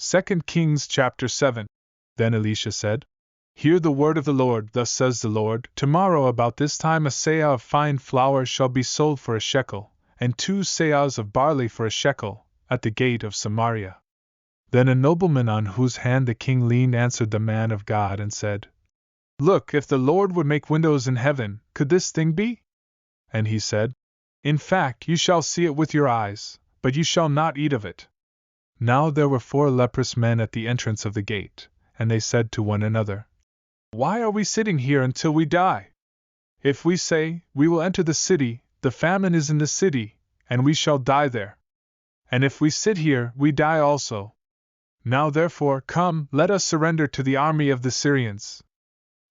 2 Kings chapter 7. Then Elisha said, Hear the word of the Lord. Thus says the Lord, Tomorrow about this time a seah of fine flour shall be sold for a shekel, and 2 seahs of barley for a shekel, at the gate of Samaria. Then a nobleman on whose hand the king leaned answered the man of God and said, Look, if the Lord would make windows in heaven, could this thing be? And he said, In fact, you shall see it with your eyes, but you shall not eat of it. Now there were 4 leprous men at the entrance of the gate, and they said to one another, Why are we sitting here until we die? If we say, We will enter the city, the famine is in the city, and we shall die there. And if we sit here, we die also. Now therefore, come, let us surrender to the army of the Syrians.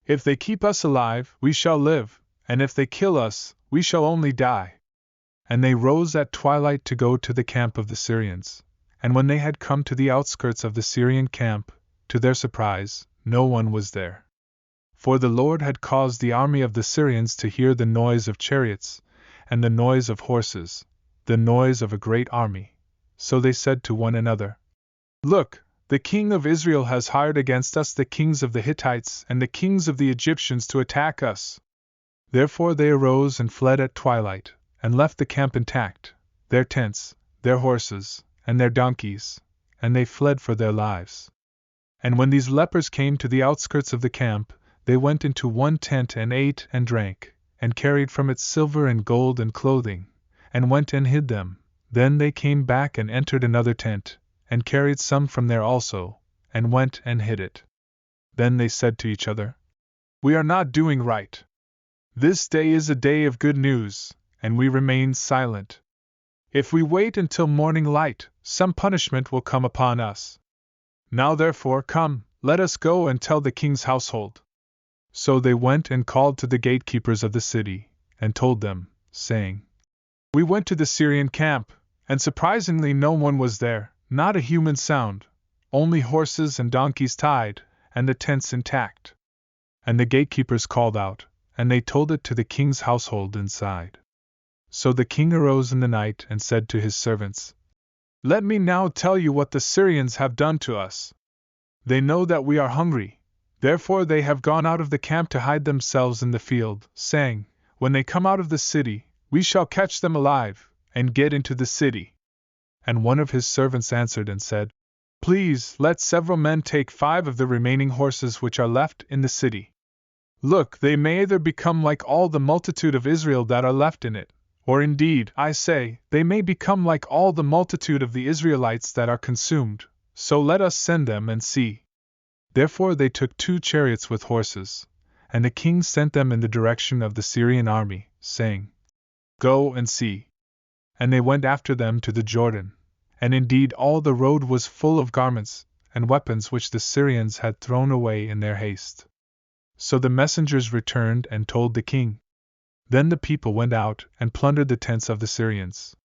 If they keep us alive, we shall live, and if they kill us, we shall only die. And they rose at twilight to go to the camp of the Syrians. And when they had come to the outskirts of the Syrian camp, to their surprise, no one was there. For the Lord had caused the army of the Syrians to hear the noise of chariots, and the noise of horses, the noise of a great army. So they said to one another, Look, the king of Israel has hired against us the kings of the Hittites and the kings of the Egyptians to attack us. Therefore they arose and fled at twilight, and left the camp intact, their tents, their horses, and their donkeys, and they fled for their lives. And when these lepers came to the outskirts of the camp, they went into one tent and ate and drank, and carried from it silver and gold and clothing, and went and hid them. Then they came back and entered another tent, and carried some from there also, and went and hid it. Then they said to each other, We are not doing right. This day is a day of good news, and we remain silent. If we wait until morning light, some punishment will come upon us. Now therefore come, let us go and tell the king's household. So they went and called to the gatekeepers of the city, and told them, saying, We went to the Syrian camp, and surprisingly no one was there, not a human sound, only horses and donkeys tied, and the tents intact. And the gatekeepers called out, and they told it to the king's household inside. So the king arose in the night and said to his servants, Let me now tell you what the Syrians have done to us. They know that we are hungry, therefore they have gone out of the camp to hide themselves in the field, saying, When they come out of the city, we shall catch them alive, and get into the city. And one of his servants answered and said, Please let several men take 5 of the remaining horses which are left in the city. Look, they may either become like all the multitude of Israel that are left in it, or indeed, I say, they may become like all the multitude of the Israelites that are consumed, so let us send them and see. Therefore they took 2 chariots with horses, and the king sent them in the direction of the Syrian army, saying, Go and see. And they went after them to the Jordan, and indeed all the road was full of garments and weapons which the Syrians had thrown away in their haste. So the messengers returned and told the king. Then the people went out and plundered the tents of the Syrians.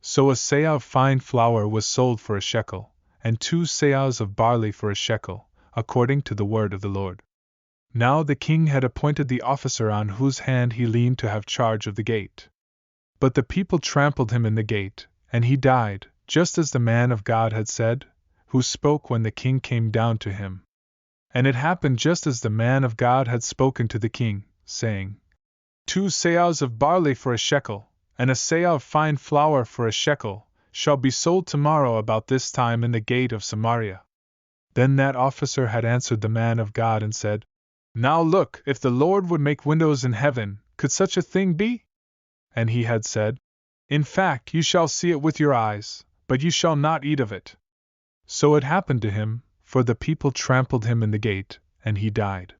So a seah of fine flour was sold for a shekel, and 2 seahs of barley for a shekel, according to the word of the Lord. Now the king had appointed the officer on whose hand he leaned to have charge of the gate. But the people trampled him in the gate, and he died, just as the man of God had said, who spoke when the king came down to him. And it happened just as the man of God had spoken to the king, saying, 2 seahs of barley for a shekel, and a seah of fine flour for a shekel, shall be sold tomorrow about this time in the gate of Samaria. Then that officer had answered the man of God and said, Now look, if the Lord would make windows in heaven, could such a thing be? And he had said, In fact, you shall see it with your eyes, but you shall not eat of it. So it happened to him, for the people trampled him in the gate, and he died.